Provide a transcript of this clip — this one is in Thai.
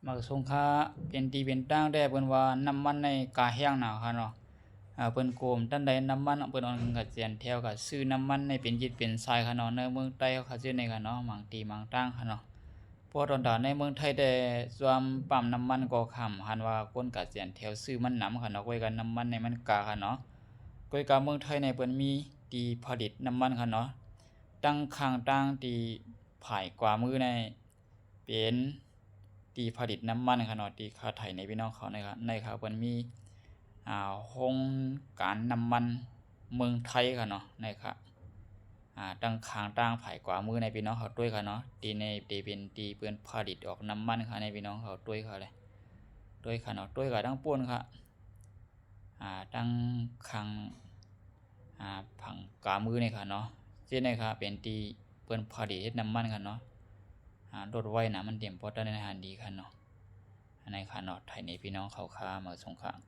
มักสงค้าเป็นตีเป็นตั้งได้เพิ่นว่าน้ำมันในกาแห้งน่ะค่ะเนาะเพิ่นโกมตันใดน้ำมันเพิ่นเอาเงินก็เจียนแถวก็ซื้อน้ำมันในเป็นยิดเป็นทรายค่ะเนาะในเมืองไทยเขาซื้อในค่ะเนาะบางตีบางตั้งค่ะเนาะเพราะตอนดาในเมืองไทยได้ส่วมปั๊มน้ำมันก็ค้ำหันว่าคนก็เจียนแถวซื้อมันนำค่ะเนาะก้อยกันน้ำมันในมันกาค่ะเนาะก้อยกาเมืองไทยในเพิ่นมีที่ผลิตน้ำมันค่ะเนาะตั้งข้างตั้งที่ภายกว่ามือในเป็นที่ผลิตน้ำมันค่ะเนาะที่เขาไถในพี่น้องเขาในครับเพิ่นมีโรงการน้ำมันเมืองไทยค่ะเนาะนะครับตั้งข้างตั้งภายกว่ามือในพี่น้องเขาด้วยค่ะเนาะที่ในที่เป็นที่เพิ่นผลิตออกน้ำมันค่ะในพี่น้องเขาด้วยค่ะเลยด้วยค่ะเนาะด้วยกับทั้งป่นค่ะตั้งข้างผังกว่ามือนี่ค่ะเนาะเช่นนะครับเป็นที่เพิ่นผลิตเฮ็ดน้ำมันค่ะเนาะรถไว้นะมันเตรียมพอได้ในหันดีค่ะเนาะในค่ะเนาะไทยในพี่น้องเขาค้ามาสงคราม